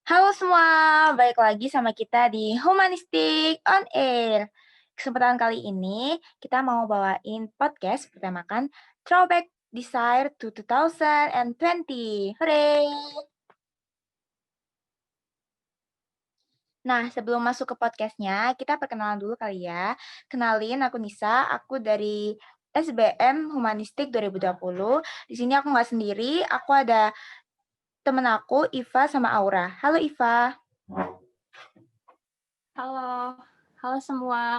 Halo semua, balik lagi sama kita di Humanistic on Air. Kesempatan kali ini kita mau bawain podcast bertemakan Throwback Desire to 2020. Hooray! Nah, sebelum masuk ke podcastnya, kita perkenalan dulu kali ya. Kenalin, aku Nisa, aku dari SBM Humanistik 2020. Di sini aku nggak sendiri, aku ada temen aku, Iva sama Aura. Halo Iva. Halo, halo semua.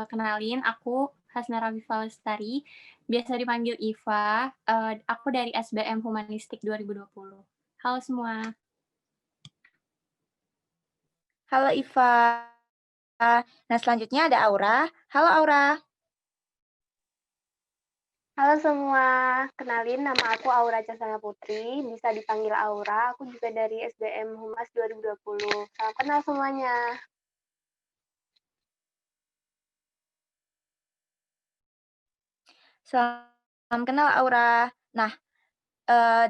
Kenalin, aku Hasna Rabifa Lestari, biasa dipanggil Iva. Aku dari SBM Humanistik 2020. Halo semua. Halo Iva. Nah, selanjutnya ada Aura. Halo Aura. Halo semua, kenalin nama aku Aura Casana Putri, bisa dipanggil Aura, aku juga dari SBM Humas 2020. Salam kenal semuanya. Salam kenal Aura. Nah,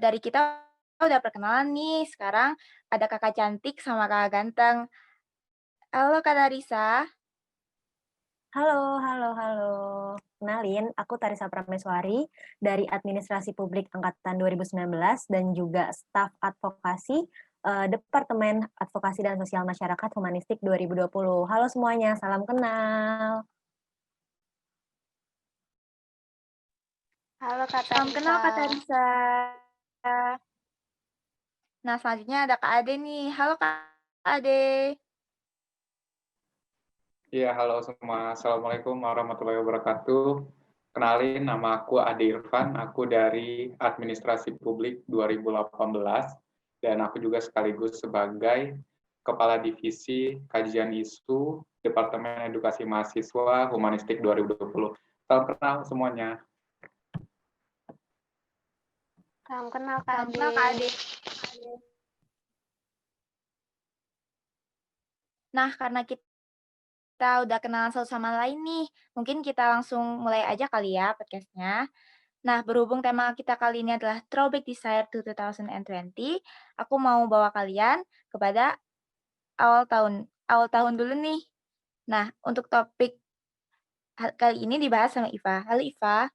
dari kita udah perkenalan nih. Sekarang ada kakak cantik sama kakak ganteng. Halo Kak Larissa. Halo. Kenalin, aku Tarisa Prameswari dari Administrasi Publik Angkatan 2019 dan juga staf advokasi Departemen Advokasi dan Sosial Masyarakat Humanistik 2020. Halo semuanya, salam kenal. Halo Kak Salam kenal Kak Tarisa. Larissa. Nah, selanjutnya ada Kak Ade nih. Halo Kak Ade. Iya, halo semua. Assalamualaikum warahmatullahi wabarakatuh. Kenalin, nama aku Ade Irfan, aku dari Administrasi Publik 2018, dan aku juga sekaligus sebagai Kepala Divisi Kajian Isu Departemen Edukasi Mahasiswa Humanistik 2020. Salam kenal semuanya. Salam kenal Kak Salam Ade. kenal Kak Ade. Nah, karena kita udah kenalan satu sama lain nih, mungkin kita langsung mulai aja kali ya podcastnya. Nah, berhubung tema kita kali ini adalah Throwback Desire to 2020, aku mau bawa kalian kepada awal tahun dulu nih. Nah, untuk topik kali ini dibahas sama Iva. Halo Iva.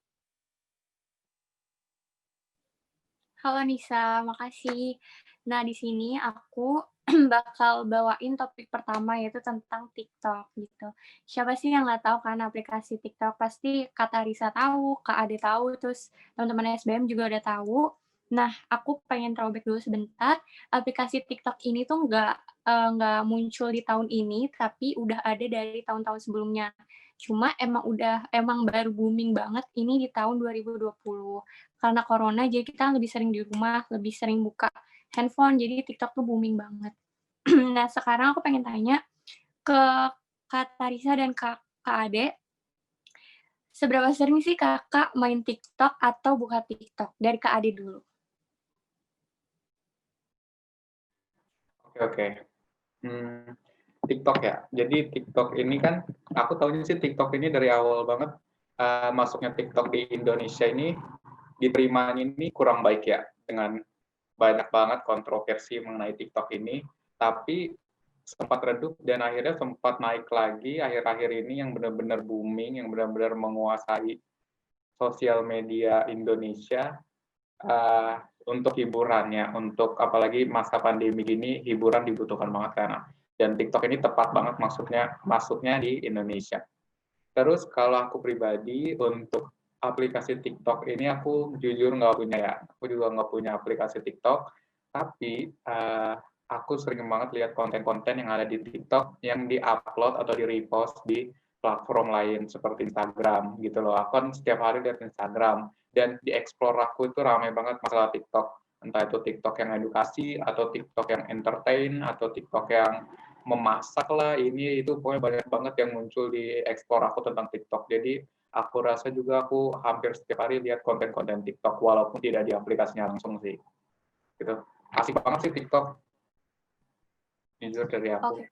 Halo Nisa, makasih. Nah, di sini aku bakal bawain topik pertama yaitu tentang TikTok gitu. Siapa sih yang nggak tahu kan aplikasi TikTok? Pasti Kak Tarisa tahu, Kak Ade tahu, terus teman-teman SBM juga udah tahu. Nah, aku pengen throwback dulu sebentar. Aplikasi TikTok ini tuh nggak muncul di tahun ini, tapi udah ada dari tahun-tahun sebelumnya. Cuma emang baru booming banget ini di tahun 2020 karena corona jadi kita lebih sering di rumah, lebih sering buka handphone, jadi TikTok tuh booming banget. Nah, sekarang aku pengen tanya ke Kak Tarisa dan Kak Ade, seberapa sering sih Kakak main TikTok atau buka TikTok? Dari Kak Ade dulu. Oke. TikTok ya. Jadi TikTok ini kan, aku tahunya sih TikTok ini dari awal banget masuknya TikTok di Indonesia ini diterimanya ini kurang baik ya, dengan banyak banget kontroversi mengenai TikTok ini, tapi sempat redup dan akhirnya sempat naik lagi akhir-akhir ini yang benar-benar booming, yang benar-benar menguasai sosial media Indonesia uh, untuk hiburannya, untuk apalagi masa pandemi gini hiburan dibutuhkan banget karena dan TikTok ini tepat banget masuknya di Indonesia. Terus kalau aku pribadi untuk aplikasi TikTok ini aku jujur nggak punya ya, aku juga nggak punya aplikasi TikTok, tapi aku sering banget lihat konten-konten yang ada di TikTok yang di-upload atau di-repost di platform lain seperti Instagram gitu loh. Aku kan setiap hari lihat Instagram dan di explore aku itu ramai banget masalah TikTok. Entah itu TikTok yang edukasi atau TikTok yang entertain atau TikTok yang memasak lah, ini itu pokoknya banyak banget yang muncul di explore aku tentang TikTok. Jadi aku rasa juga aku hampir setiap hari lihat konten-konten TikTok walaupun tidak di aplikasinya langsung sih. Gitu. Asik banget sih TikTok. Jujur dari aku. Oke.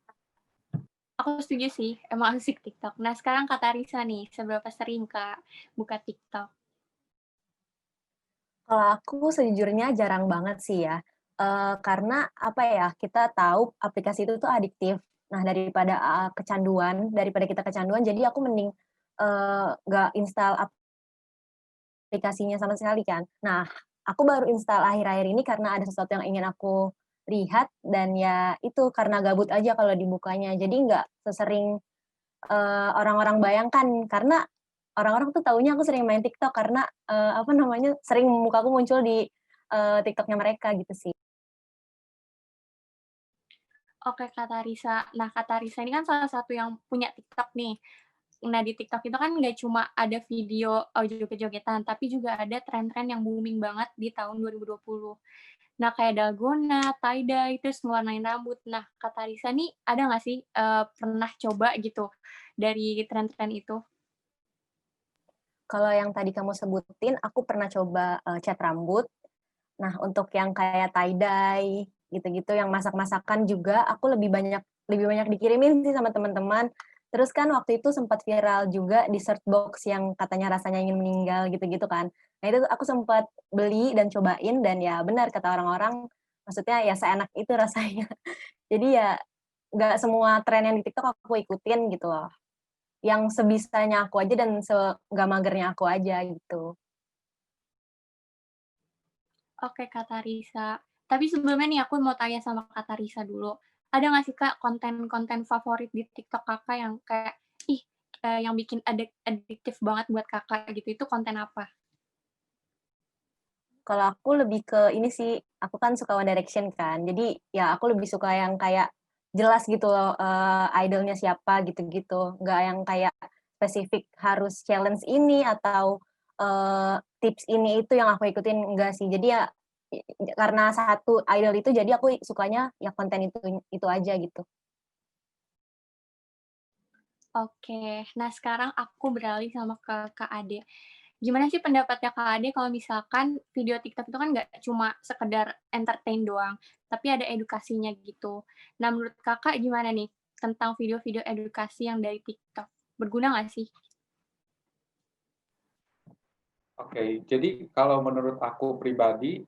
Aku setuju sih, emang asik TikTok. Nah, sekarang Kak Tarisa nih, seberapa sering Kak buka TikTok? Kalau aku sejujurnya jarang banget sih ya. karena apa ya, kita tahu aplikasi itu tuh adiktif. Nah, daripada kita kecanduan, jadi aku mending nggak install aplikasinya sama sekali kan. Nah, aku baru install akhir-akhir ini karena ada sesuatu yang ingin aku lihat dan ya itu karena gabut aja kalau dibukanya. Jadi nggak sesering orang-orang bayangkan karena orang-orang tuh taunya aku sering main TikTok karena sering mukaku muncul di TikToknya mereka gitu sih. Oke, Kak Tarisa. Nah, Kak Tarisa ini kan salah satu yang punya TikTok nih. Nah, di TikTok itu kan nggak cuma ada video joget-jogetan, tapi juga ada tren-tren yang booming banget di tahun 2020. Nah, kayak dalgona, tie-dye, terus ngewarnain rambut. Nah, Kak Tarisa nih ada nggak sih pernah coba gitu dari tren-tren itu? Kalau yang tadi kamu sebutin, aku pernah coba cat rambut. Nah, untuk yang kayak tie-dye gitu-gitu, yang masak-masakan juga, aku lebih banyak dikirimin sih sama teman-teman. Terus kan waktu itu sempat viral juga di search box yang katanya rasanya ingin meninggal gitu-gitu kan. Nah, itu aku sempat beli dan cobain dan ya benar kata orang-orang, maksudnya ya seenak itu rasanya. Jadi ya nggak semua tren yang di TikTok aku ikutin gitu loh. Yang sebisanya aku aja dan nggak magernya aku aja gitu. Oke, Kak Tarisa. Tapi sebelumnya nih aku mau tanya sama Kak Tarisa dulu. Ada nggak sih, Kak, konten-konten favorit di TikTok Kakak yang kayak, ih, yang bikin adiktif banget buat Kakak gitu, itu konten apa? Kalau aku lebih ke ini sih, aku kan suka One Direction kan, jadi ya aku lebih suka yang kayak jelas gitu loh, idolnya siapa gitu-gitu, nggak yang kayak spesifik harus challenge ini atau tips ini itu yang aku ikutin, enggak sih. Jadi ya karena satu idol itu jadi aku sukanya ya konten itu aja gitu. Oke. Nah, sekarang aku beralih sama ke Kak Ade. Gimana sih pendapatnya Kak Ade kalau misalkan video TikTok itu kan nggak cuma sekedar entertain doang, tapi ada edukasinya gitu. Nah, menurut Kakak gimana nih tentang video-video edukasi yang dari TikTok? Berguna nggak sih? Oke, jadi kalau menurut aku pribadi,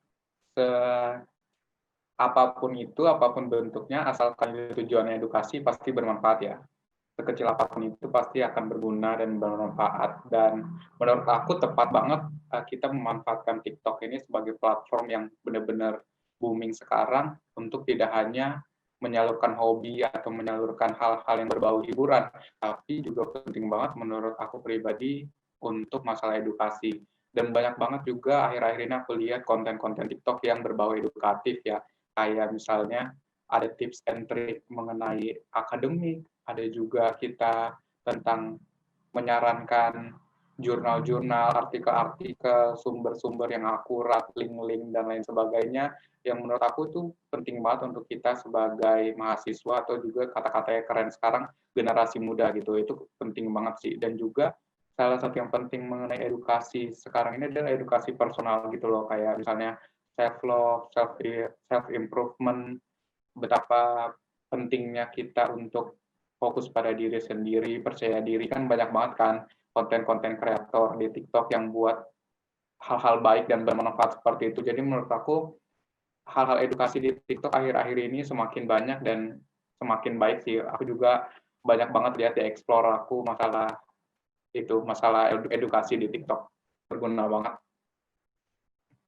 apapun itu, apapun bentuknya, asalkan tujuannya edukasi pasti bermanfaat ya. Sekecil apapun itu pasti akan berguna dan bermanfaat. Dan menurut aku tepat banget kita memanfaatkan TikTok ini sebagai platform yang benar-benar booming sekarang untuk tidak hanya menyalurkan hobi atau menyalurkan hal-hal yang berbau hiburan, tapi juga penting banget menurut aku pribadi untuk masalah edukasi. Dan banyak banget juga akhir-akhir ini aku lihat konten-konten TikTok yang berbau edukatif ya, kayak misalnya ada tips and trick mengenai akademik, ada juga kita tentang menyarankan jurnal-jurnal, artikel-artikel, sumber-sumber yang akurat, link-link, dan lain sebagainya, yang menurut aku itu penting banget untuk kita sebagai mahasiswa atau juga kata-katanya keren sekarang, generasi muda gitu, itu penting banget sih. Dan juga salah satu yang penting mengenai edukasi sekarang ini adalah edukasi personal gitu loh, kayak misalnya self-love, self-improvement, betapa pentingnya kita untuk fokus pada diri sendiri, percaya diri, kan banyak banget kan konten-konten kreator di TikTok yang buat hal-hal baik dan bermanfaat seperti itu. Jadi menurut aku hal-hal edukasi di TikTok akhir-akhir ini semakin banyak dan semakin baik sih. Aku juga banyak banget lihat di explore aku masalah edukasi di TikTok. Berguna banget.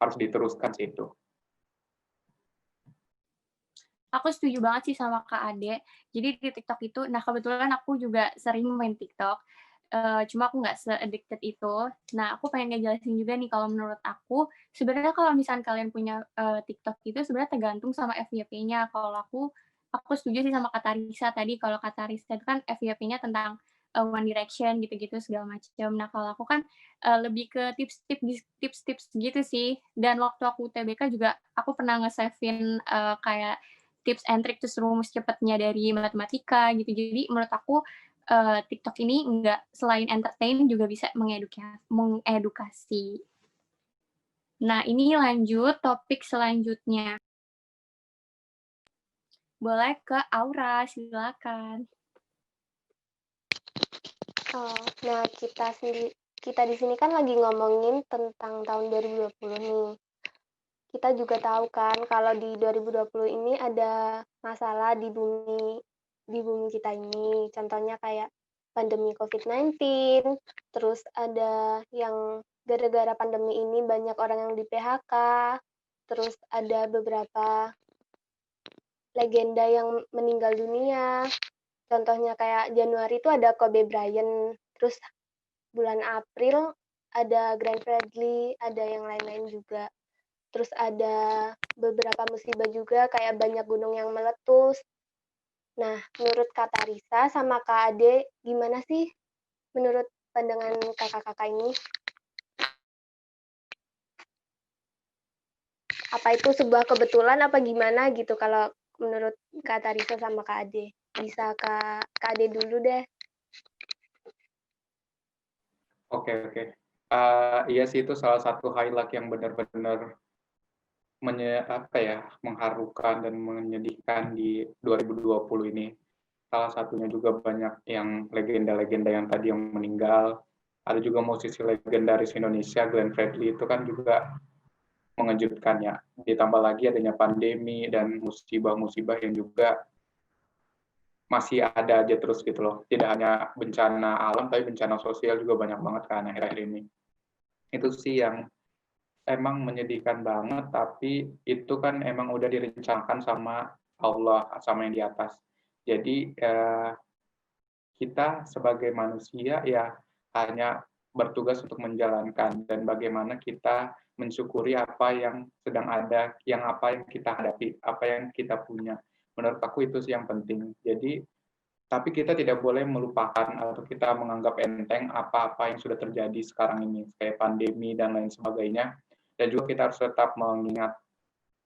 Harus diteruskan sih itu. Aku setuju banget sih sama Kak Ade. Jadi di TikTok itu, nah kebetulan aku juga sering main TikTok, cuma aku nggak se-addicted itu. Nah, aku pengen ngejelasin juga nih kalau menurut aku, sebenarnya kalau misalkan kalian punya TikTok itu sebenarnya tergantung sama FYP-nya. Kalau aku setuju sih sama kata Risa tadi, kalau kata Risa itu kan FYP-nya tentang One Direction gitu-gitu segala macam. Nah, kalau aku kan lebih ke tips-tips gitu sih. Dan waktu aku UTBK juga aku pernah nge-save-in kayak tips and trick terus rumus cepatnya dari matematika gitu. Jadi menurut aku TikTok ini nggak selain entertain juga bisa mengedukasi. Nah, ini lanjut topik selanjutnya. Boleh ke Aura, silakan. Nah, kita di sini kan lagi ngomongin tentang tahun 2020 nih. kita juga tahu kan kalau di 2020 ini ada masalah di bumi kita ini. Contohnya kayak pandemi COVID-19, terus ada yang gara-gara pandemi ini banyak orang yang di PHK, terus ada beberapa legenda yang meninggal dunia. Contohnya kayak Januari itu ada Kobe Bryant, terus bulan April ada Glenn Fredly, ada yang lain-lain juga. Terus ada beberapa musibah juga kayak banyak gunung yang meletus. Nah, menurut Kak Tarisa sama Kak Ade, gimana sih menurut pandangan kakak-kakak ini? Apa itu sebuah kebetulan apa gimana gitu kalau menurut Kak Tarisa sama Kak Ade? Bisa Kak Ade dulu deh. Oke. Iya sih itu salah satu highlight yang benar-benar mengharukan dan menyedihkan di 2020 ini. Salah satunya juga banyak yang legenda-legenda yang tadi yang meninggal. Ada juga musisi legendaris Indonesia, Glenn Fredly, itu kan juga mengejutkan ya. Ditambah lagi adanya pandemi dan musibah-musibah yang juga masih ada aja terus gitu loh. Tidak hanya bencana alam, tapi bencana sosial juga banyak banget kan akhir-akhir ini. Itu sih yang emang menyedihkan banget, tapi itu kan emang udah direncanakan sama Allah, sama yang di atas. Jadi kita sebagai manusia ya hanya bertugas untuk menjalankan dan bagaimana kita mensyukuri apa yang sedang ada, apa yang kita hadapi, apa yang kita punya. Menurut aku itu sih yang penting. Jadi, tapi kita tidak boleh melupakan atau kita menganggap enteng apa-apa yang sudah terjadi sekarang ini, kayak pandemi dan lain sebagainya. Dan juga kita harus tetap mengingat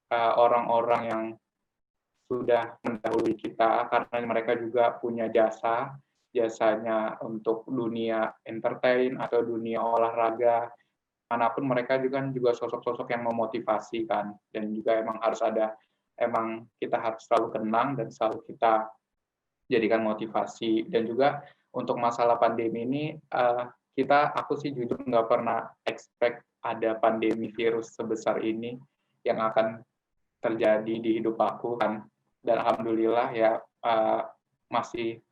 orang-orang yang sudah mendahului kita karena mereka juga punya jasanya untuk dunia entertain atau dunia olahraga, manapun mereka juga sosok-sosok yang memotivasi kan, dan juga emang kita harus selalu kenang dan selalu kita jadikan motivasi. Dan juga untuk masalah pandemi ini, aku sih jujur nggak pernah expect ada pandemi virus sebesar ini yang akan terjadi di hidup aku kan, dan alhamdulillah ya masih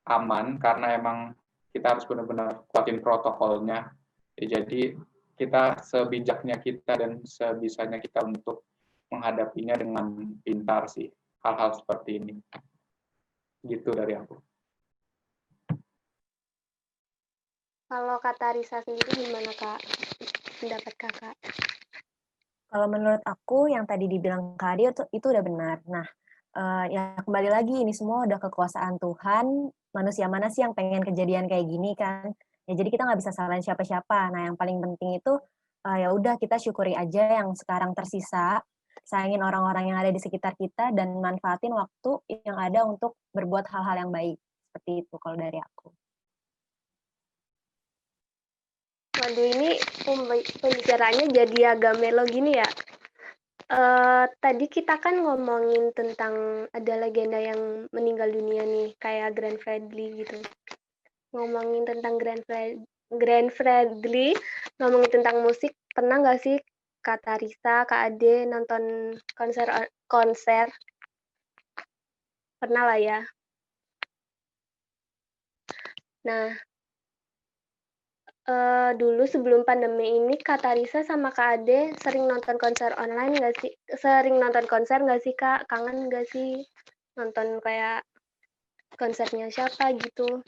aman karena emang kita harus benar-benar kuatin protokolnya. Ya, jadi kita sebijaknya kita dan sebisanya kita untuk menghadapinya dengan pintar sih hal-hal seperti ini. Gitu dari aku. Kalau Kak Tarisa sendiri gimana Kak? Pendapat Kakak? Kalau menurut aku yang tadi dibilang Kak Adi itu udah benar. Nah, ya kembali lagi ini semua udah kekuasaan Tuhan. Manusia mana sih yang pengen kejadian kayak gini kan? Ya jadi kita nggak bisa salahin siapa-siapa. Nah, yang paling penting itu ya udah kita syukuri aja yang sekarang tersisa, sayangin orang-orang yang ada di sekitar kita dan manfaatin waktu yang ada untuk berbuat hal-hal yang baik. Seperti itu kalau dari aku. Waduh, ini pembicaraannya jadi agak melo gini ya. Tadi kita kan ngomongin tentang ada legenda yang meninggal dunia nih, kayak Glenn Fredly gitu. Ngomongin tentang Glenn Fredly, ngomongin tentang musik, pernah nggak sih Kak Tarisa, Kak Ade nonton konser? Pernah lah ya. Nah, dulu sebelum pandemi ini Kak Tarisa sama Kak Ade sering nonton konser online nggak sih? Sering nonton konser nggak sih Kak? Kangen nggak sih nonton kayak konsernya siapa gitu?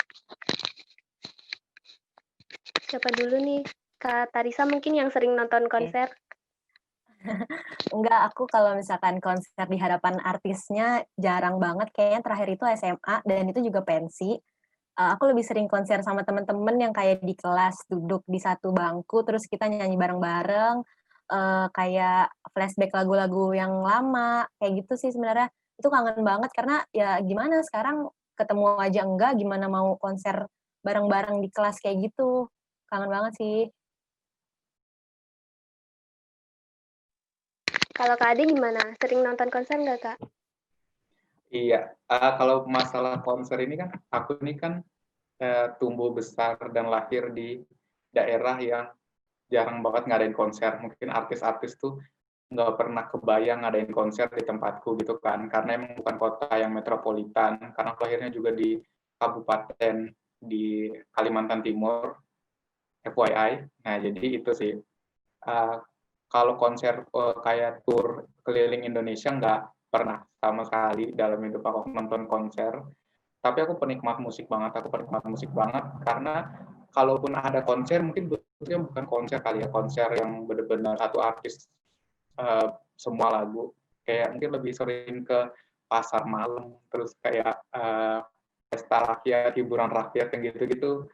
Siapa dulu nih? Kak Tarisa mungkin yang sering nonton konser. Enggak, aku kalau misalkan konser di hadapan artisnya jarang banget. Kayaknya terakhir itu SMA dan itu juga pensi. Aku lebih sering konser sama temen-temen yang kayak di kelas duduk di satu bangku terus kita nyanyi bareng-bareng, kayak flashback lagu-lagu yang lama kayak gitu sih sebenarnya. Itu kangen banget karena ya gimana sekarang ketemu aja enggak, gimana mau konser bareng-bareng di kelas kayak gitu. Kangen banget sih. Kalau Kak Ade gimana? Sering nonton konser nggak Kak? Iya, kalau masalah konser ini kan aku ini kan tumbuh besar dan lahir di daerah yang jarang banget ngadain konser. Mungkin artis-artis tuh nggak pernah kebayang ngadain konser di tempatku gitu kan, karena emang bukan kota yang metropolitan, karena aku lahirnya juga di kabupaten di Kalimantan Timur, FYI. Nah, jadi itu sih. Uh, Kalau konser kayak tour keliling Indonesia nggak pernah sama sekali dalam hidup aku nonton konser. Tapi aku penikmat musik banget, karena kalaupun ada konser mungkin bentuknya bukan konser kali ya, konser yang benar-benar satu artis semua lagu. Kayak mungkin lebih sering ke pasar malam, terus kayak pesta rakyat, hiburan rakyat yang gitu-gitu,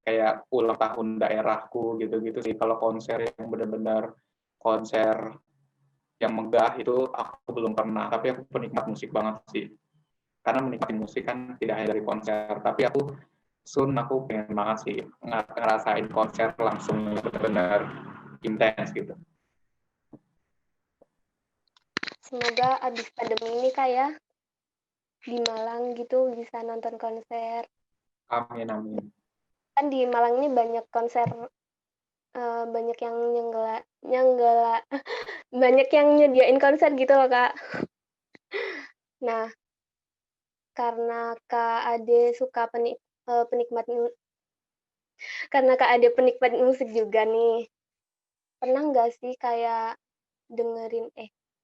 kayak ulang tahun daerahku gitu-gitu sih. Kalau konser yang benar-benar konser yang megah itu aku belum pernah, tapi aku penikmat musik banget sih. Karena menikmati musik kan tidak hanya dari konser, tapi aku pengen banget sih ngerasain konser langsung benar-benar intens gitu. Semoga abis pandemi ini kayak di Malang gitu bisa nonton konser. Amin, amin. Kan di Malang ini banyak konser, banyak yang nyenggala, banyak yang nyediain konser gitu loh Kak. Nah, karena Kak Ade suka penikmat karena Kak Ade penikmat musik juga nih, pernah nggak sih kayak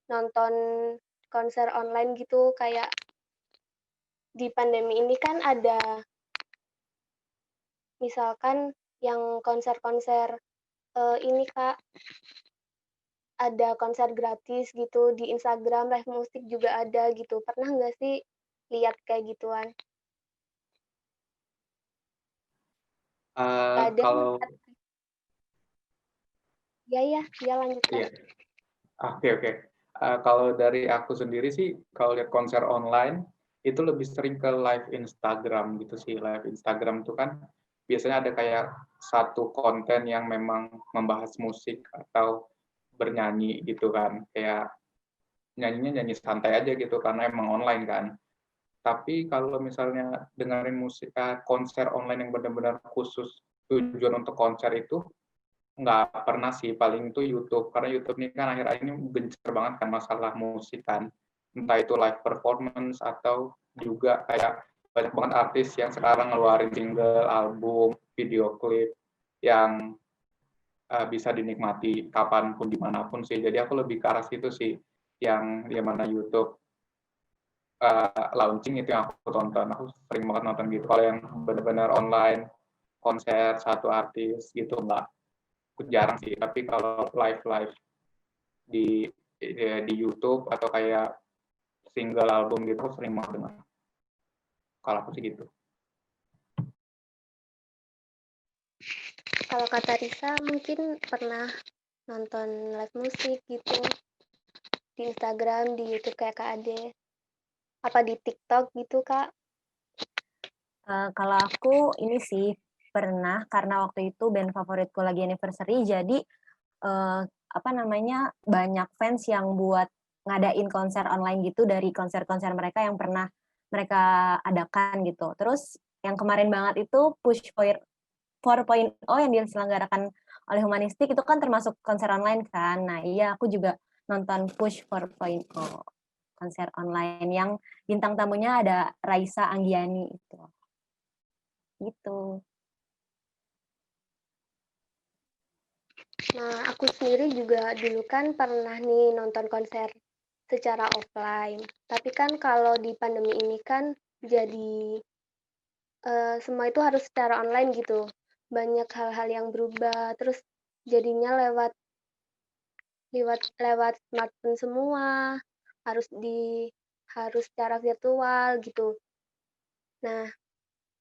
nonton konser online gitu, kayak di pandemi ini kan ada misalkan yang konser-konser ini Kak, ada konser gratis gitu di Instagram, live musik juga ada gitu. Pernah nggak sih lihat kayak gituan? Ada Kalau ya lanjut Kak. iya, oke. Kalau dari aku sendiri sih, kalau lihat konser online itu lebih sering ke live Instagram gitu sih. Live Instagram itu kan biasanya ada kayak satu konten yang memang membahas musik atau bernyanyi gitu kan. Kayak nyanyinya nyanyi santai aja gitu karena emang online kan. Tapi kalau misalnya dengerin musik konser online yang benar-benar khusus tujuan untuk konser itu nggak pernah sih, paling itu YouTube. Karena YouTube ini kan akhir-akhir ini gencar banget kan masalah musik kan. Entah itu live performance atau juga kayak banyak banget artis yang sekarang ngeluarin single, album, video klip yang bisa dinikmati kapanpun, dimanapun sih. Jadi aku lebih ke arah situ sih, yang mana YouTube launching itu yang aku tonton. Aku sering banget nonton gitu. Kalau yang benar-benar online, konser satu artis gitu enggak. Aku jarang sih. Tapi kalau live di di YouTube atau kayak single album gitu aku sering banget dengar. Kalau aku sih gitu. Kalau kata Risa mungkin pernah nonton live musik gitu di Instagram, di YouTube kayak Kak Ade. Apa di TikTok gitu Kak? Kalau aku ini sih pernah, karena waktu itu band favoritku lagi anniversary, jadi apa namanya, banyak fans yang buat ngadain konser online gitu dari konser-konser mereka yang pernah mereka adakan gitu. Terus yang kemarin banget itu Push 4.0 yang diselenggarakan oleh Humanistik itu kan termasuk konser online kan. Nah iya, aku juga nonton Push 4.0, konser online yang bintang tamunya ada Raisa Anggiani itu. Gitu. Nah, aku sendiri juga dulu kan pernah nih nonton konser secara offline. Tapi kan kalau di pandemi ini kan jadi semua itu harus secara online gitu. Banyak hal-hal yang berubah, terus jadinya lewat lewat smartphone semua, harus secara virtual gitu. Nah,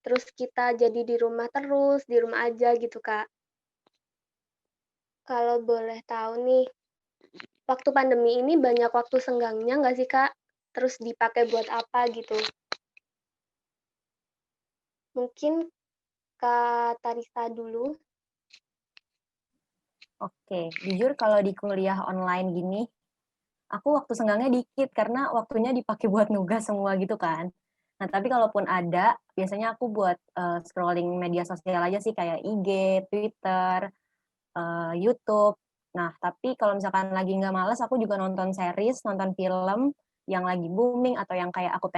terus kita jadi di rumah terus, di rumah aja gitu, Kak. Kalau boleh tahu nih, waktu pandemi ini banyak waktu senggangnya nggak sih, Kak? Terus dipakai buat apa gitu? Mungkin Kak Tarisa dulu. Oke, jujur kalau di kuliah online gini, aku waktu senggangnya dikit karena waktunya dipakai buat nugas semua gitu kan. Nah, tapi kalaupun ada, biasanya aku buat scrolling media sosial aja sih, kayak IG, Twitter, YouTube. Nah, tapi kalau misalkan lagi nggak males, aku juga nonton series, nonton film yang lagi booming atau yang kayak aku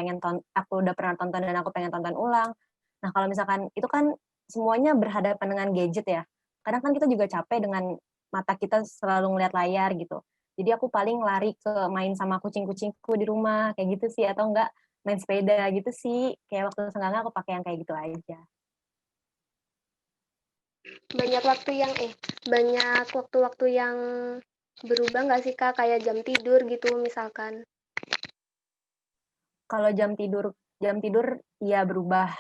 udah pernah tonton dan aku pengen tonton ulang. Nah, kalau misalkan itu kan semuanya berhadapan dengan gadget ya. Kadang kan kita juga capek dengan mata kita selalu ngeliat layar gitu. Jadi aku paling lari ke main sama kucing-kucingku di rumah kayak gitu sih, atau enggak main sepeda gitu sih. Kayak waktu senggangnya aku pakai yang kayak gitu aja. Banyak waktu-waktu yang berubah nggak sih Kak, kayak jam tidur gitu misalkan? Kalau jam tidur ya berubah.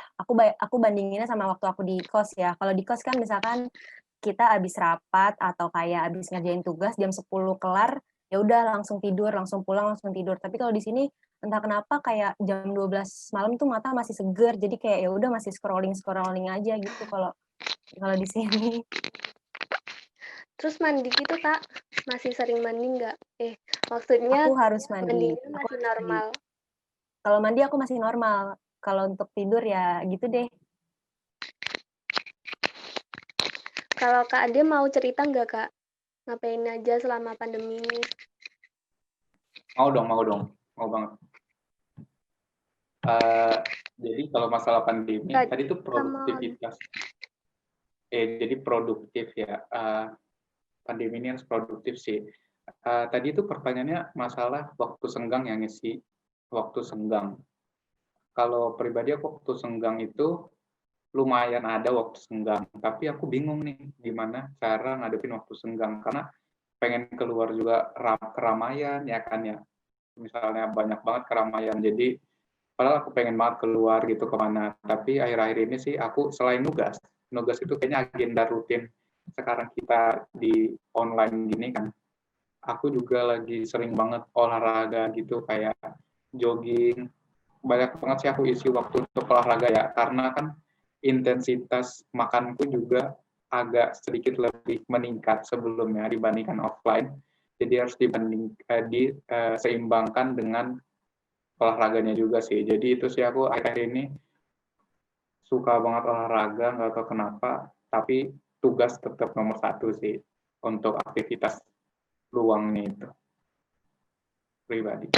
Aku bandinginnya sama waktu aku di kos ya. Kalau di kos kan misalkan kita habis rapat atau kayak habis ngerjain tugas jam 10 kelar, ya udah langsung tidur, langsung pulang, langsung tidur. Tapi kalau di sini entah kenapa kayak jam 12 malam tuh mata masih seger. Jadi kayak ya udah masih scrolling aja gitu kalau kalau di sini. Terus mandi gitu Kak, masih sering mandi nggak? Maksudnya Aku harus mandi. mandinya masih normal. Kalau mandi aku masih normal. Kalau untuk tidur ya gitu deh. Kalau Kak Ade mau cerita nggak Kak? Ngapain aja selama pandemi ini? Mau dong, mau banget. Jadi kalau masalah pandemi, tadi itu produktivitas. Jadi produktif ya. Pandemi ini harus produktif sih. Tadi itu pertanyaannya masalah waktu senggang yang ngisi waktu senggang. Kalau pribadi aku waktu senggang itu lumayan ada waktu senggang, tapi aku bingung nih gimana cara ngadepin waktu senggang karena pengen keluar juga keramaian ya kan ya. Misalnya banyak banget keramaian, jadi padahal aku pengen banget keluar gitu kemana. Tapi akhir-akhir ini sih aku selain nugas itu kayaknya agenda rutin sekarang kita di online gini kan. Aku juga lagi sering banget olahraga gitu kayak jogging. Banyak banget sih aku isi waktu untuk olahraga ya, karena kan intensitas makanku juga agak sedikit lebih meningkat sebelumnya dibandingkan offline. Jadi harus diseimbangkan dengan olahraganya juga sih. Jadi itu sih aku akhir-akhir ini suka banget olahraga, nggak tahu kenapa, tapi tugas tetap nomor satu sih untuk aktivitas luangnya itu pribadi.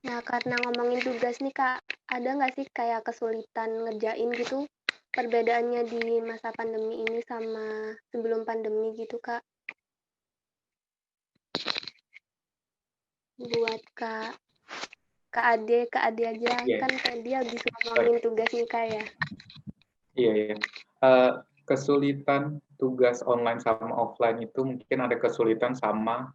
Nah, karena ngomongin tugas nih Kak, ada nggak sih kayak kesulitan ngerjain gitu? Perbedaannya di masa pandemi ini sama sebelum pandemi gitu Kak? Buat Kak Ade aja, kan tadi habis ngomongin tugas nih Kak ya. Iya. Kesulitan tugas online sama offline itu mungkin ada kesulitan sama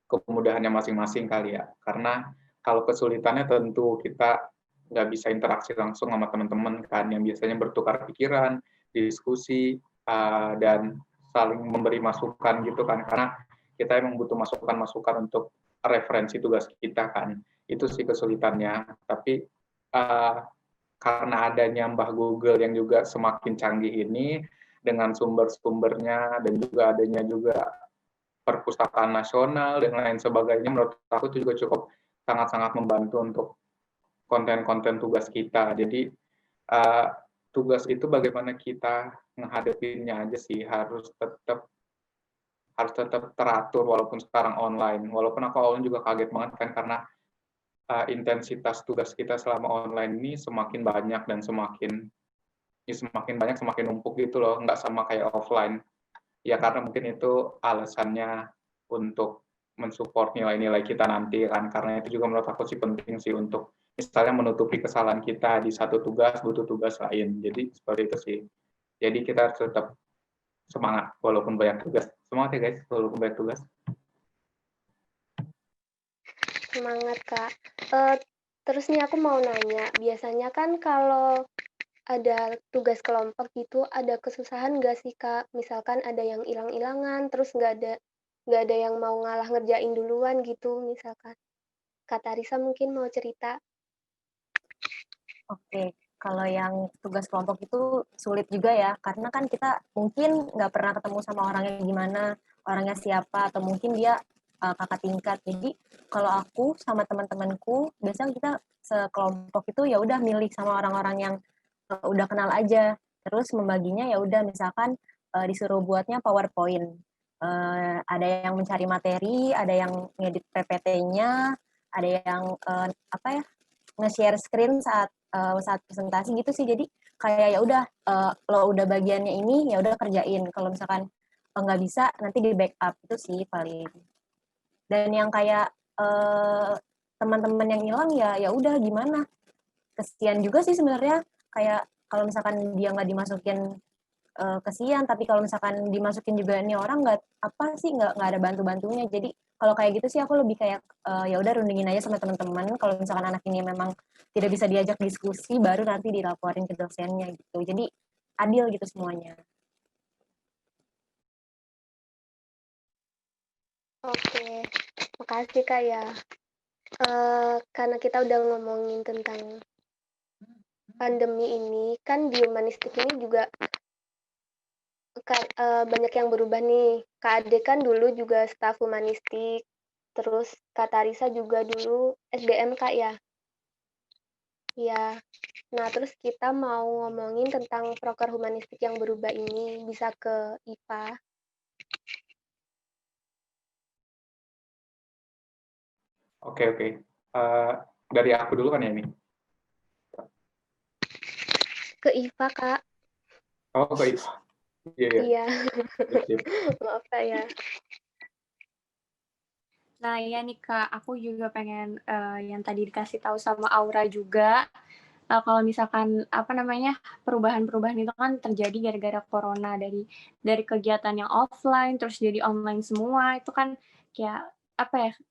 kemudahannya masing-masing kali ya. Karena kalau kesulitannya tentu kita nggak bisa interaksi langsung sama teman-teman kan, yang biasanya bertukar pikiran, diskusi, dan saling memberi masukan gitu kan. Karena kita emang butuh masukan-masukan untuk referensi tugas kita kan. Itu sih kesulitannya. Tapi karena adanya Mbah Google yang juga semakin canggih ini, dengan sumber-sumbernya dan juga adanya juga perpustakaan nasional dan lain sebagainya, menurut aku itu juga cukup sangat-sangat membantu untuk konten-konten tugas kita. Jadi tugas itu bagaimana kita menghadapinya aja sih, harus tetap teratur walaupun sekarang online. Walaupun aku awalnya juga kaget banget kan karena intensitas tugas kita selama online ini semakin banyak dan semakin banyak semakin numpuk gitu loh, nggak sama kayak offline. Ya karena mungkin itu alasannya untuk mensupport nilai-nilai kita nanti kan, karena itu juga menurut aku sih penting sih untuk misalnya menutupi kesalahan kita di satu tugas butuh tugas lain. Jadi seperti itu sih. Jadi kita harus tetap semangat walaupun banyak tugas. Semangat ya guys walaupun banyak tugas. Semangat Kak. Terus nih aku mau nanya, biasanya kan kalau ada tugas kelompok gitu, ada kesusahan nggak sih Kak? Misalkan ada yang hilang-hilangan, terus nggak ada yang mau ngalah ngerjain duluan gitu, misalkan. Kak Tarisa mungkin mau cerita. Oke, kalau yang tugas kelompok itu sulit juga ya, karena kan kita mungkin nggak pernah ketemu sama orangnya gimana, orangnya siapa, atau mungkin dia kakak tingkat. Jadi kalau aku sama teman-temanku, biasanya kita sekelompok itu ya udah milih sama orang-orang yang udah kenal aja, terus membaginya ya udah misalkan disuruh buatnya PowerPoint. Ada yang mencari materi, ada yang ngedit PPT-nya, ada yang nge-share screen saat presentasi gitu sih. Jadi kayak ya udah lo udah bagiannya ini ya udah kerjain. Kalau misalkan nggak bisa nanti di backup itu sih paling. Dan yang kayak teman-teman yang hilang ya udah gimana, kesian juga sih sebenarnya. Kayak kalau misalkan dia nggak dimasukin kesian, tapi kalau misalkan dimasukin juga nih orang nggak ada bantu-bantunya. Jadi kalau kayak gitu sih aku lebih kayak ya udah rundingin aja sama teman-teman. Kalau misalkan anak ini memang tidak bisa diajak diskusi, baru nanti dilaporin ke dosennya gitu. Jadi adil gitu semuanya. Oke, makasih Kak ya. Karena kita udah ngomongin tentang pandemi ini, kan di humanistik ini juga banyak yang berubah nih. Kak Ade kan dulu juga staf humanistik, terus Kak Tarisa juga dulu SBM Kak ya. Ya, nah terus kita mau ngomongin tentang proker humanistik yang berubah ini, bisa ke IPA. Oke. Dari aku dulu kan ya ini. Ke IPA Kak. Oh, ke IPA. Iya. Iya, Sip. maaf Kak ya. Nah, iya nih Kak, aku juga pengen yang tadi dikasih tahu sama Aura juga. Kalau misalkan perubahan-perubahan itu kan terjadi gara-gara corona, dari kegiatan yang offline terus jadi online semua, itu kan kayak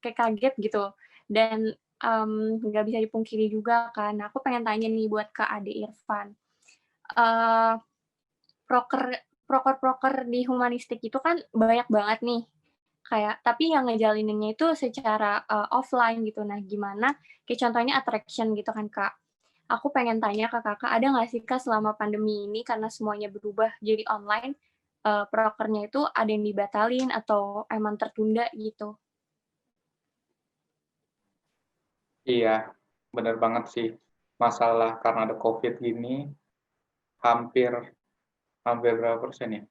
kayak kaget gitu. Dan nggak bisa dipungkiri juga kan. Aku pengen tanya nih buat Kak Ade Irfan. Eh, proker di humanistik itu kan banyak banget nih. Tapi yang ngejalaninnya itu secara offline gitu. Nah, gimana kayak contohnya attraction gitu kan, Kak. Aku pengen tanya ke Kakak, ada nggak sih Kak selama pandemi ini karena semuanya berubah jadi online, prokernya itu ada yang dibatalin atau emang tertunda gitu? Iya, benar banget sih. Masalah karena ada COVID gini, hampir hampir berapa persen ya?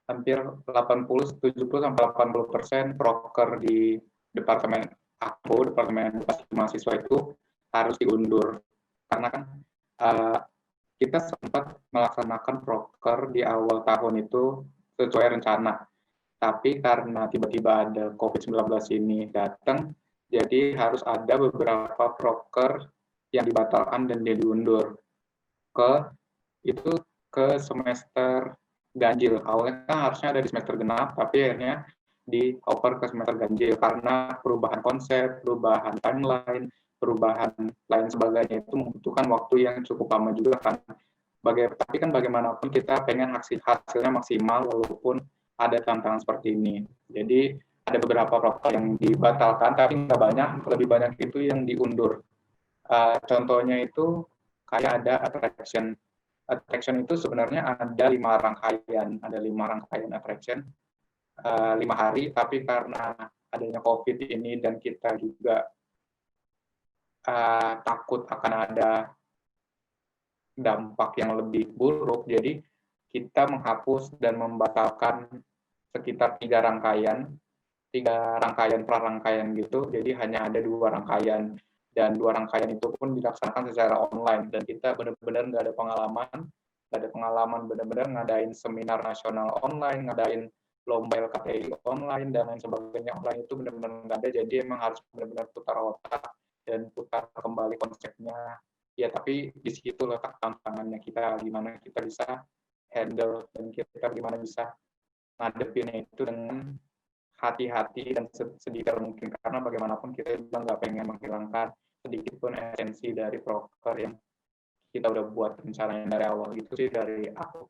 Hampir 70-80% proker di Departemen Edukasi Mahasiswa itu harus diundur. Karena kan kita sempat melaksanakan proker di awal tahun itu sesuai rencana. Tapi karena tiba-tiba ada COVID-19 ini datang, jadi harus ada beberapa proker yang dibatalkan dan diundur ke itu ke semester ganjil. Awalnya kan harusnya ada di semester genap, tapi akhirnya dioper ke semester ganjil karena perubahan konsep, perubahan timeline, perubahan lain sebagainya itu membutuhkan waktu yang cukup lama juga kan. Tapi kan bagaimanapun kita pengen hasilnya maksimal walaupun ada tantangan seperti ini. Jadi ada beberapa proker yang dibatalkan, tapi nggak banyak, lebih banyak itu yang diundur. Contohnya itu kayak ada attraction. Attraction itu sebenarnya ada 5 rangkaian attraction, 5 hari, tapi karena adanya COVID ini dan kita juga takut akan ada dampak yang lebih buruk, jadi kita menghapus dan membatalkan sekitar 3 rangkaian prarangkaian gitu, jadi hanya ada 2 rangkaian, dan 2 rangkaian itu pun dilaksanakan secara online, dan kita benar-benar nggak ada pengalaman benar-benar ngadain seminar nasional online, ngadain lomba LKTI online, dan lain sebagainya online itu benar-benar nggak ada, jadi emang harus benar-benar putar otak dan putar kembali konsepnya. Ya, tapi di situ letak tantangannya kita, gimana kita bisa handle dan kita gimana bisa ngadepinnya itu dengan hati-hati dan sedikit mungkin, karena bagaimanapun kita juga nggak pengen menghilangkan sedikit pun esensi dari proker yang kita udah buat rencananya dari awal. Gitu sih dari aku.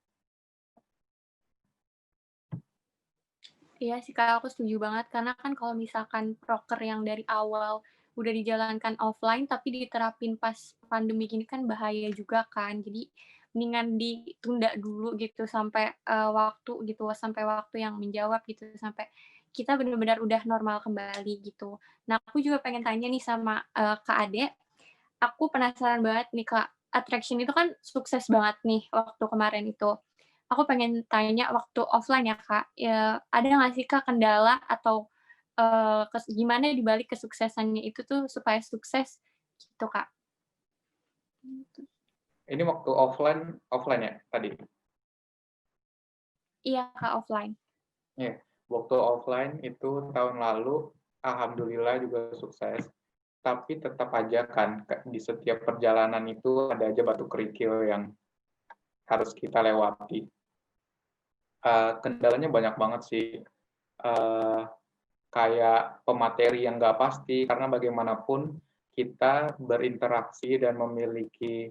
Iya sih Kak, aku setuju banget karena kan kalau misalkan proker yang dari awal udah dijalankan offline tapi diterapin pas pandemi gini kan bahaya juga kan. Jadi mendingan ditunda dulu gitu sampai sampai waktu yang menjawab gitu, sampai kita benar-benar udah normal kembali gitu. Nah, aku juga pengen tanya nih sama Kak Ade, aku penasaran banget nih Kak, attraction itu kan sukses banget nih waktu kemarin itu. aku pengen tanya waktu offline ya, Kak, ya ada nggak sih, Kak, kendala atau, gimana di balik kesuksesannya itu tuh supaya sukses gitu, Kak? Ini waktu offline ya tadi? Iya, Kak, offline. Iya, waktu offline itu tahun lalu alhamdulillah juga sukses, tapi tetap aja kan di setiap perjalanan itu ada aja batu kerikil yang harus kita lewati. Kendalanya banyak banget sih, kayak pemateri yang nggak pasti, karena bagaimanapun kita berinteraksi dan memiliki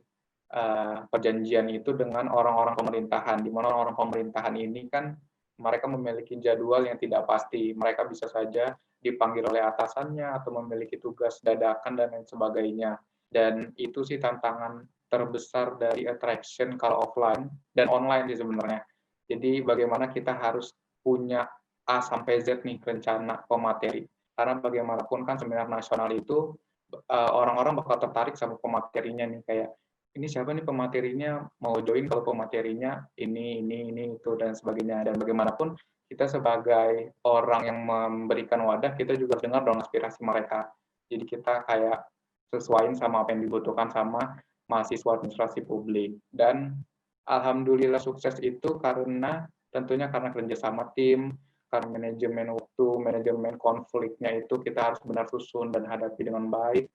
perjanjian itu dengan orang-orang pemerintahan, di mana orang-orang pemerintahan ini kan mereka memiliki jadwal yang tidak pasti. Mereka bisa saja dipanggil oleh atasannya atau memiliki tugas dadakan dan lain sebagainya. Dan itu sih tantangan terbesar dari attraction kalau offline dan online sih sebenarnya. Jadi bagaimana kita harus punya A sampai Z nih rencana pemateri. Karena bagaimanapun kan seminar nasional itu orang-orang bakal tertarik sama pematerinya nih, kayak ini siapa nih pematerinya, mau join kalau pematerinya ini itu dan sebagainya. Dan bagaimanapun kita sebagai orang yang memberikan wadah, kita juga dengar dong aspirasi mereka. Jadi kita kayak sesuaiin sama apa yang dibutuhkan sama mahasiswa administrasi publik. Dan alhamdulillah sukses itu karena tentunya karena kerjasama tim, karena manajemen waktu, manajemen konfliknya itu kita harus benar susun dan hadapi dengan baik.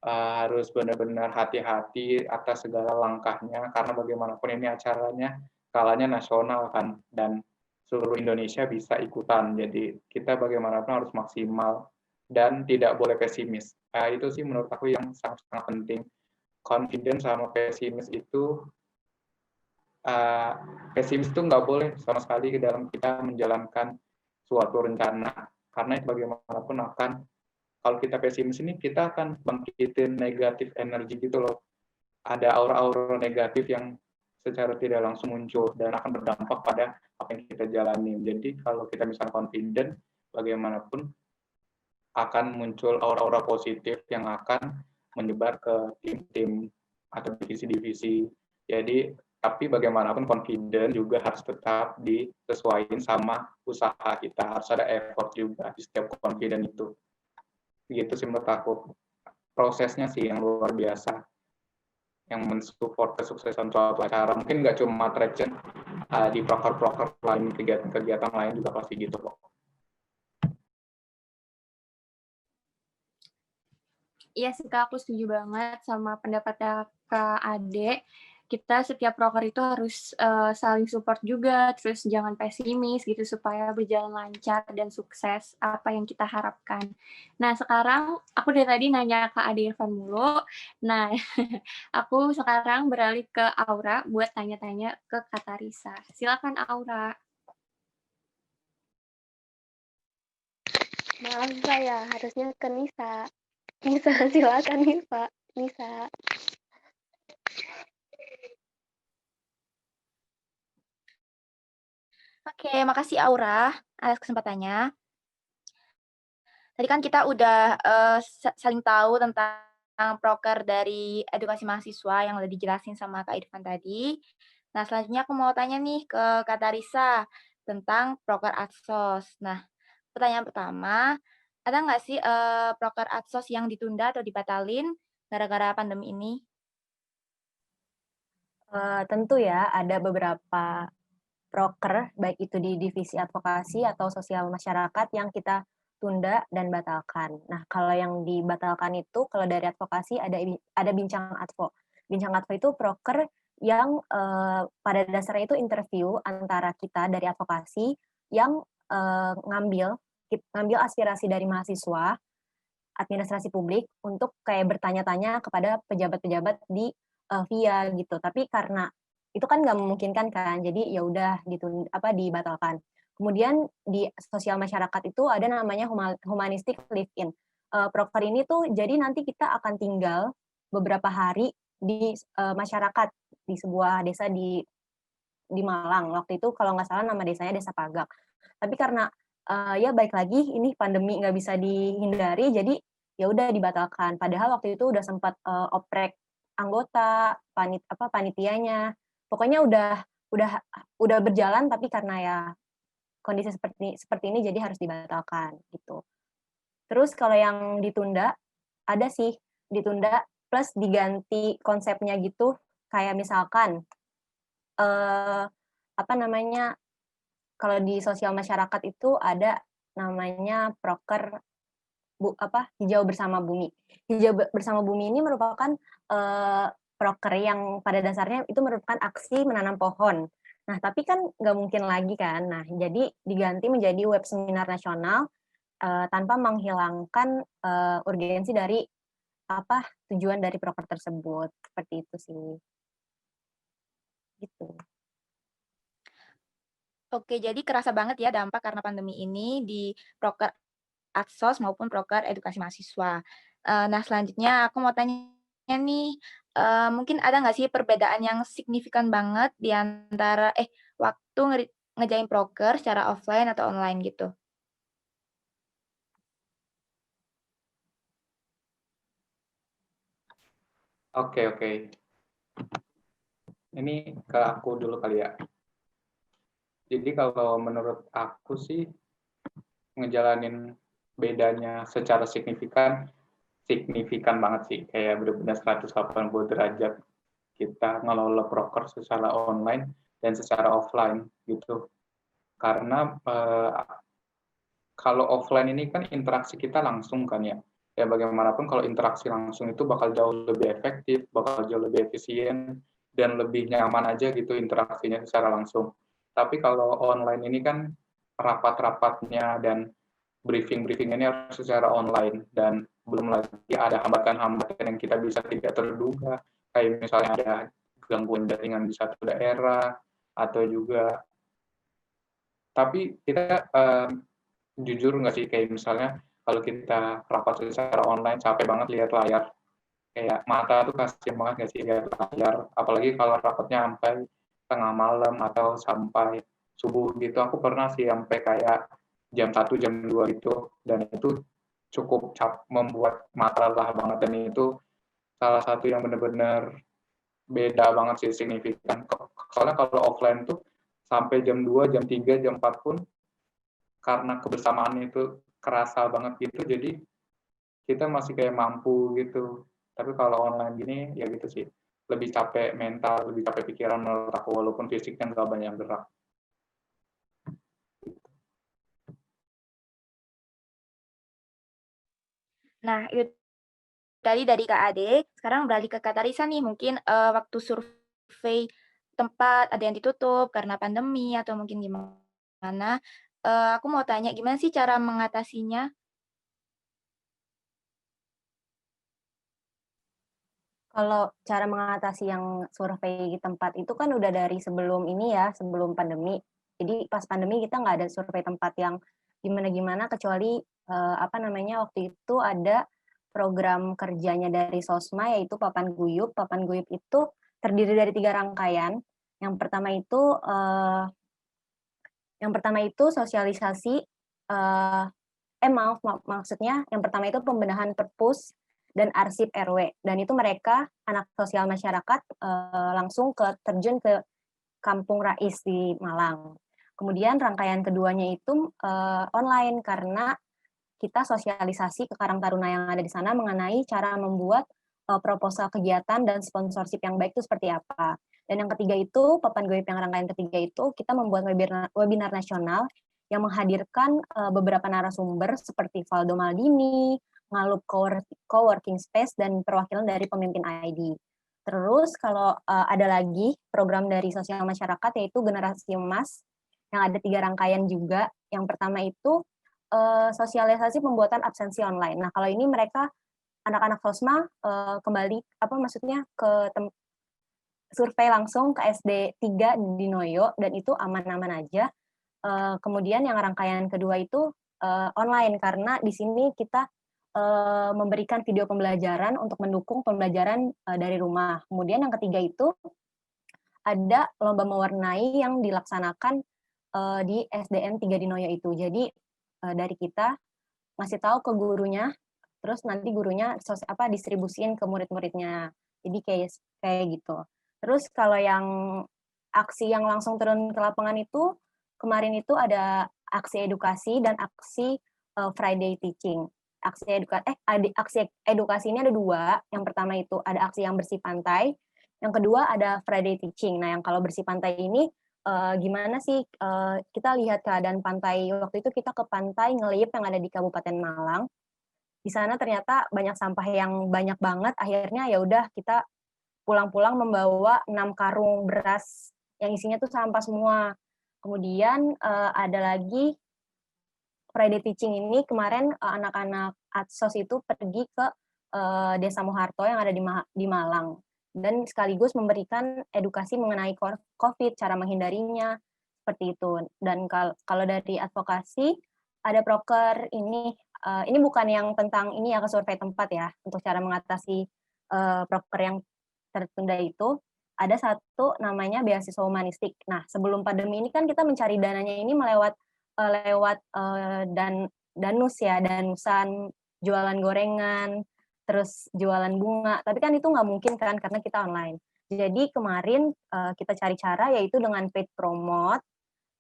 Harus benar-benar hati-hati atas segala langkahnya, karena bagaimanapun ini acaranya skalanya nasional kan, dan seluruh Indonesia bisa ikutan. Jadi kita bagaimanapun harus maksimal dan tidak boleh pesimis. Itu sih menurut aku yang sangat-sangat penting. Confident sama pesimis itu pesimis itu nggak boleh sama sekali ke dalam kita menjalankan suatu rencana, karena itu bagaimanapun akan, kalau kita pesimis ini kita akan bangkitin negatif energi gitu loh. Ada aura-aura negatif yang secara tidak langsung muncul dan akan berdampak pada apa yang kita jalani. Jadi kalau kita misalnya confident, bagaimanapun akan muncul aura-aura positif yang akan menyebar ke tim-tim atau divisi-divisi. Jadi tapi bagaimanapun confident juga harus tetap disesuaikan sama usaha kita. Harus ada effort juga di setiap confident itu. Gitu sih menurut aku. Prosesnya sih yang luar biasa, yang mensupport kesuksesan suatu acara. Mungkin nggak cuma traction, di proker-proker lain, kegiatan-kegiatan lain juga pasti gitu kok. Iya sih, Kak, aku setuju banget sama pendapatnya Kak Ade. Kita setiap proker itu harus saling support juga, terus jangan pesimis gitu supaya berjalan lancar dan sukses apa yang kita harapkan. Nah, sekarang aku dari tadi nanya Kak Ade Irfan mulu. Nah, aku sekarang beralih ke Aura buat tanya-tanya ke Kak Tarisa. Silakan Aura. Maaf saya harusnya ke Nisa. Nisa, silakan Nisa. Nisa. Oke, makasih Aura atas kesempatannya. Tadi kan kita udah saling tahu tentang proker dari edukasi mahasiswa yang udah dijelasin sama Kak Irfan tadi. Nah, selanjutnya aku mau tanya nih ke Kak Tarisa tentang proker Atsos. Nah, pertanyaan pertama, ada nggak sih proker Atsos yang ditunda atau dibatalin gara-gara pandemi ini? Tentu ya, ada beberapa proker, baik itu di divisi advokasi atau sosial masyarakat yang kita tunda dan batalkan. Nah, kalau yang dibatalkan itu, kalau dari advokasi ada Bincang Advo. Bincang Advo itu proker yang pada dasarnya itu interview antara kita dari advokasi yang ngambil aspirasi dari mahasiswa, administrasi publik untuk kayak bertanya-tanya kepada pejabat-pejabat di via gitu. Tapi karena itu kan nggak memungkinkan kan, jadi ya udah dibatalkan. Kemudian di sosial masyarakat itu ada namanya humanistic live-in. Proker ini tuh jadi nanti kita akan tinggal beberapa hari di masyarakat di sebuah desa di Malang. Waktu itu kalau nggak salah nama desanya Desa Pagak. Tapi karena ya baik lagi ini pandemi nggak bisa dihindari, jadi ya udah dibatalkan. Padahal waktu itu udah sempat oprek anggota, panitianya. Pokoknya udah berjalan tapi karena ya kondisi seperti ini jadi harus dibatalkan gitu. Terus kalau yang ditunda, ada sih ditunda plus diganti konsepnya gitu, kayak misalkan apa namanya, kalau di sosial masyarakat itu ada namanya proker hijau bersama bumi. Hijau bersama bumi ini merupakan proker yang pada dasarnya itu merupakan aksi menanam pohon. Nah, tapi kan nggak mungkin lagi kan. Nah, jadi diganti menjadi web seminar nasional tanpa menghilangkan urgensi dari tujuan dari proker tersebut. Seperti itu sih. Gitu. Oke, jadi kerasa banget ya dampak karena pandemi ini di proker Aksos maupun proker edukasi mahasiswa. Nah, selanjutnya aku mau tanya nih, mungkin ada nggak sih perbedaan yang signifikan banget di antara waktu ngerjain proker secara offline atau online gitu? Oke, oke. Ini ke aku dulu kali ya. Jadi kalau menurut aku sih ngejalanin bedanya secara signifikan banget sih. Kayak benar-benar 180 derajat kita ngelola proker secara online dan secara offline gitu. Karena kalau offline ini kan interaksi kita langsung kan ya. Ya bagaimanapun kalau interaksi langsung itu bakal jauh lebih efektif, bakal jauh lebih efisien, dan lebih nyaman aja gitu interaksinya secara langsung. Tapi kalau online ini kan rapat-rapatnya dan briefing-briefing ini harus secara online, dan belum lagi ada hambatan-hambatan yang kita bisa tidak terduga, kayak misalnya ada gangguan jaringan di satu daerah, atau juga, tapi kita jujur nggak sih, kayak misalnya kalau kita rapat secara online capek banget lihat layar, kayak mata tuh kasihan banget nggak sih lihat layar, apalagi kalau rapatnya sampai tengah malam atau sampai subuh gitu. Aku pernah sih sampai kayak jam 1, jam 2 gitu, dan itu cukup membuat mata lelah banget, dan itu salah satu yang benar-benar beda banget sih, signifikan. Soalnya kalau offline tuh sampai jam 2, jam 3, jam 4 pun karena kebersamaan itu kerasa banget gitu, jadi kita masih kayak mampu gitu. Tapi kalau online gini ya gitu sih, lebih capek mental, lebih capek pikiran menurut aku, walaupun fisiknya nggak banyak gerak. Nah, itu tadi dari Kak Ade, sekarang beralih ke Kak Tarisa nih, mungkin, waktu survei tempat ada yang ditutup karena pandemi atau mungkin gimana, aku mau tanya gimana sih cara mengatasinya? Kalau cara mengatasi yang survei tempat itu kan udah dari sebelum ini ya, sebelum pandemi. Jadi pas pandemi kita nggak ada survei tempat yang gimana-gimana, kecuali waktu itu ada program kerjanya dari Sosma, yaitu Papan Guyup. Papan Guyup itu terdiri dari 3 rangkaian. Yang pertama itu sosialisasi, maksudnya yang pertama itu pembenahan perpus dan arsip RW, dan itu mereka anak sosial masyarakat langsung terjun ke Kampung Rais di Malang. Kemudian rangkaian keduanya itu online, karena kita sosialisasi ke Karang Taruna yang ada di sana mengenai cara membuat proposal kegiatan dan sponsorship yang baik itu seperti apa. Dan yang ketiga itu, Papan Goib yang rangkaian ketiga itu, kita membuat webinar nasional yang menghadirkan beberapa narasumber seperti Valdo Maldini, Ngalup Coworking Space, dan perwakilan dari pemimpin ID. Terus kalau ada lagi program dari sosial masyarakat, yaitu Generasi Emas, yang ada 3 rangkaian juga. Yang pertama itu sosialisasi pembuatan absensi online. Nah, kalau ini mereka anak-anak Sosma kembali ke survei langsung ke SD 3 di Noyo, dan itu aman-aman aja. Kemudian yang rangkaian kedua itu online, karena di sini kita memberikan video pembelajaran untuk mendukung pembelajaran dari rumah. Kemudian yang ketiga itu ada lomba mewarnai yang dilaksanakan di SDN 3 di Noyo itu. Jadi dari kita ngasih tahu ke gurunya, terus nanti gurunya distribusiin ke murid-muridnya. Jadi kayak gitu. Terus kalau yang aksi yang langsung turun ke lapangan itu kemarin itu ada aksi edukasi dan aksi Friday Teaching. Aksi edukasi ini ada 2. Yang pertama itu ada aksi yang bersih pantai, yang kedua ada Friday Teaching. Nah, yang kalau bersih pantai ini gimana sih kita lihat keadaan pantai. Waktu itu kita ke pantai Ngelip yang ada di Kabupaten Malang. Di sana ternyata banyak sampah yang banyak banget. Akhirnya ya udah kita pulang-pulang membawa 6 karung beras yang isinya tuh sampah semua. Kemudian ada lagi Friday Teaching ini kemarin anak-anak Atsos itu pergi ke Desa Moharto yang ada di Malang dan sekaligus memberikan edukasi mengenai COVID, cara menghindarinya, seperti itu. Dan kalau dari advokasi ada proker ini bukan yang tentang ini ya ke survei tempat ya untuk cara mengatasi proker yang tertunda itu. Ada satu namanya beasiswa humanistik. Nah, sebelum pandemi ini kan kita mencari dananya ini lewat danus ya, danusan, jualan gorengan, terus jualan bunga. Tapi kan itu nggak mungkin kan karena kita online. Jadi kemarin kita cari cara yaitu dengan paid promote.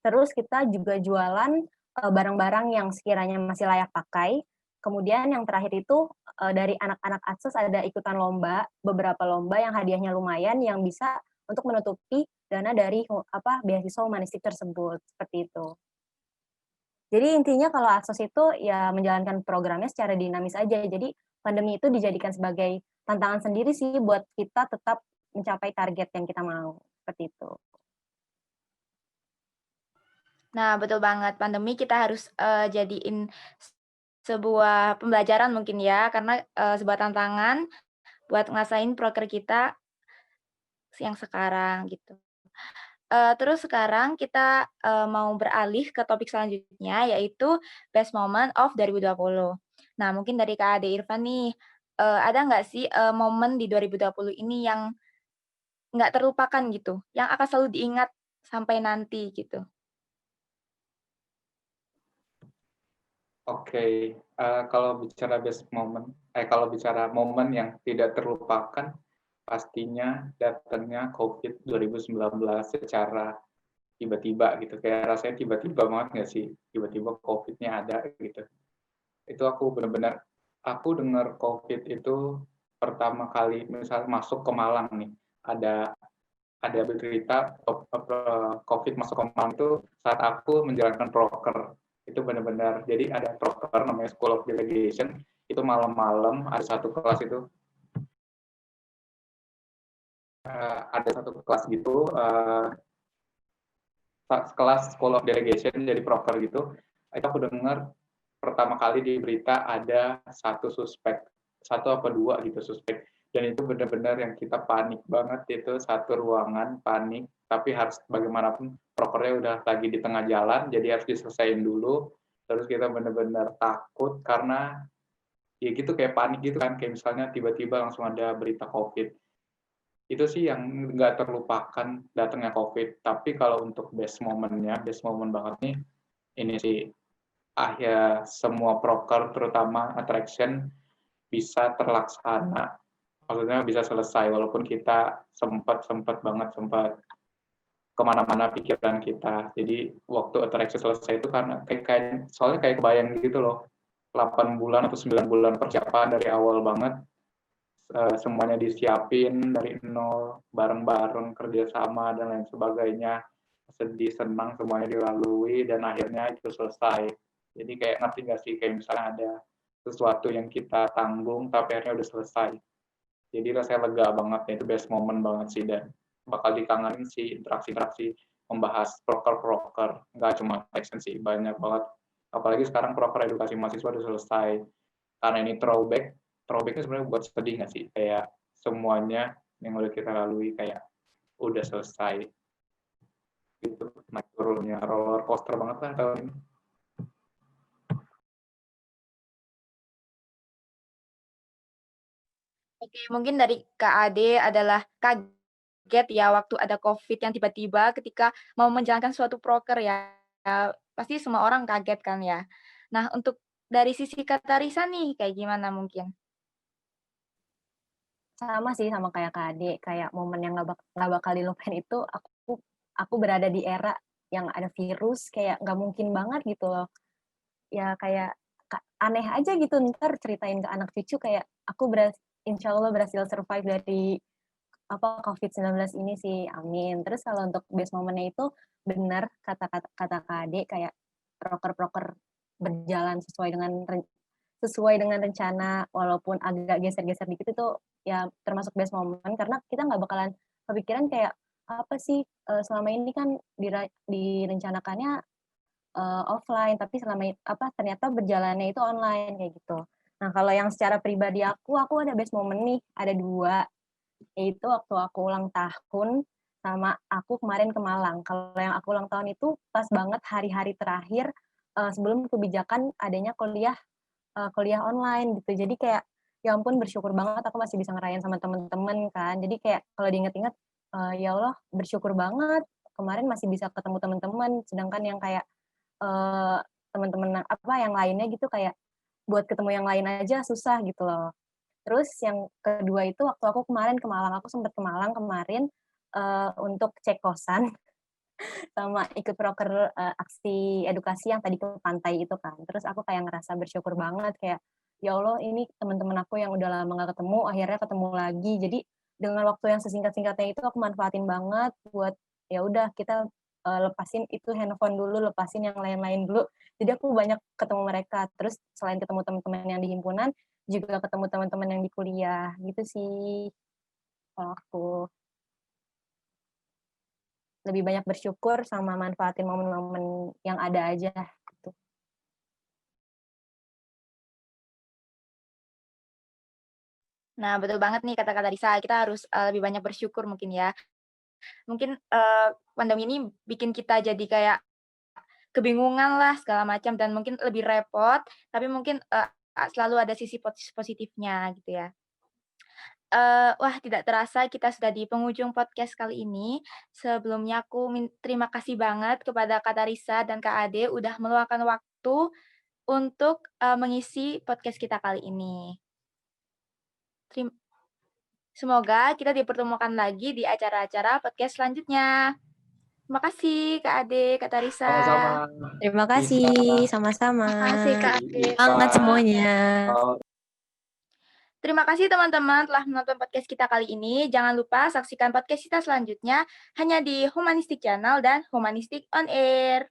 Terus kita juga jualan barang-barang yang sekiranya masih layak pakai. Kemudian yang terakhir itu dari anak-anak Atsos ada ikutan lomba, beberapa lomba yang hadiahnya lumayan yang bisa untuk menutupi dana dari beasiswa humanistik tersebut, seperti itu. Jadi intinya kalau Atsos itu ya menjalankan programnya secara dinamis aja. Jadi pandemi itu dijadikan sebagai tantangan sendiri sih buat kita tetap mencapai target yang kita mau, seperti itu. Nah, betul banget. Pandemi kita harus jadiin sebuah pembelajaran mungkin ya, karena sebuah tantangan buat ngerasain proker kita yang sekarang gitu. Terus sekarang kita mau beralih ke topik selanjutnya yaitu Best Moment of 2020. Nah, mungkin dari Kak Ade Irfan nih, ada nggak sih momen di 2020 ini yang nggak terlupakan gitu, yang akan selalu diingat sampai nanti gitu? Oke, kalau bicara kalau bicara momen yang tidak terlupakan, pastinya datangnya COVID 2019 secara tiba-tiba gitu. Kayak rasanya tiba-tiba banget nggak sih? Tiba-tiba COVID-nya ada gitu. Itu aku benar-benar, aku dengar COVID itu pertama kali misal masuk ke Malang nih, ada berita COVID masuk ke Malang itu saat aku menjalankan proker. Itu benar-benar, jadi ada proker namanya School of Delegation, itu malam-malam ada satu kelas itu, ada satu kelas gitu, kelas School of Delegation jadi proker gitu. Itu aku dengar pertama kali di berita ada satu apa dua gitu suspek, dan itu benar-benar yang kita panik banget. Itu satu ruangan panik, tapi harus bagaimanapun prokernya udah lagi di tengah jalan, jadi harus diselesaikan dulu. Terus kita benar-benar takut karena ya gitu, kayak panik gitu kan, kayak misalnya tiba-tiba langsung ada berita COVID. Itu sih yang nggak terlupakan, datangnya COVID. Tapi kalau untuk best moment banget nih, ini sih akhir semua proker terutama attraction bisa terlaksana, maksudnya bisa selesai walaupun kita sempat kemana-mana pikiran kita. Jadi waktu attraction selesai itu karena soalnya kayak kebayang gitu loh, 8 bulan atau 9 bulan persiapan dari awal banget, semuanya disiapin dari nol, bareng-bareng kerjasama dan lain sebagainya, sedih senang semuanya dilalui dan akhirnya itu selesai. Jadi kayak ngerti nggak sih, kayak misalnya ada sesuatu yang kita tanggung tapi akhirnya udah selesai. Jadi rasanya lega banget, itu best moment banget sih, dan bakal dikangenin sih interaksi-interaksi membahas proker-proker, nggak cuma action sih, banyak banget. Apalagi sekarang proker edukasi mahasiswa udah selesai. Karena ini throwbacknya sebenarnya buat sedih nggak sih? Kayak semuanya yang udah kita lalui kayak udah selesai. Gitu, naik turunnya roller coaster banget lah tahun ini. Oke, mungkin dari Kak Ade adalah kaget ya waktu ada COVID yang tiba-tiba ketika mau menjalankan suatu proker ya. Pasti semua orang kaget kan ya. Nah, untuk dari sisi Kak Tarisa nih, kayak gimana mungkin? Sama sih sama kayak Kak Ade, kayak momen yang nggak bakal dilupain itu aku aku berada di era yang ada virus, kayak nggak mungkin banget gitu loh. Ya kayak aneh aja gitu ntar ceritain ke anak cucu kayak aku insya Allah berhasil survive dari COVID-19 ini sih, amin. Terus kalau untuk best momennya itu benar kata Kak Ade kayak proker-proker berjalan sesuai dengan rencana walaupun agak geser-geser dikit itu ya termasuk best moment karena kita nggak bakalan kepikiran kayak apa sih selama ini kan direncanakannya offline tapi ternyata berjalannya itu online kayak gitu. Nah kalau yang secara pribadi aku ada best moment nih, ada 2, yaitu waktu aku ulang tahun sama aku kemarin ke Malang. Kalau yang aku ulang tahun itu pas banget hari-hari terakhir sebelum kebijakan adanya kuliah online gitu. Jadi kayak ya ampun bersyukur banget aku masih bisa ngerayain sama temen-temen kan. Jadi kayak kalau diinget-inget ya Allah bersyukur banget kemarin masih bisa ketemu teman-teman. Sedangkan yang kayak teman-teman yang lainnya gitu kayak buat ketemu yang lain aja susah gitu loh. Terus yang kedua itu waktu aku kemarin ke Malang, aku sempat ke Malang kemarin untuk cek kosan sama ikut proker aksi edukasi yang tadi ke pantai itu kan. Terus aku kayak ngerasa bersyukur banget kayak ya Allah ini teman-teman aku yang udah lama gak ketemu akhirnya ketemu lagi. Jadi dengan waktu yang sesingkat-singkatnya itu aku manfaatin banget buat ya udah kita lepasin itu handphone dulu, lepasin yang lain-lain dulu. Jadi aku banyak ketemu mereka. Terus selain ketemu teman-teman yang di himpunan, juga ketemu teman-teman yang di kuliah gitu sih. Kalau aku lebih banyak bersyukur sama manfaatin momen-momen yang ada aja gitu. Nah, betul banget nih kata-kata Risa, kita harus lebih banyak bersyukur mungkin ya. Mungkin pandemi ini bikin kita jadi kayak kebingungan lah segala macam dan mungkin lebih repot, tapi mungkin selalu ada sisi positifnya gitu ya. Wah tidak terasa kita sudah di penghujung podcast kali ini. Sebelumnya aku terima kasih banget kepada Kak Tarisa dan Kak Ade udah meluangkan waktu untuk mengisi podcast kita kali ini. Semoga kita dipertemukan lagi di acara-acara podcast selanjutnya. Terima kasih Kak Ade, Kak Tarisa. Sama-sama. Terima kasih, sama-sama. Terima kasih Kak Ade. Semangat semuanya. Terima kasih teman-teman telah menonton podcast kita kali ini. Jangan lupa saksikan podcast kita selanjutnya hanya di Humanistik Channel dan Humanistik On Air.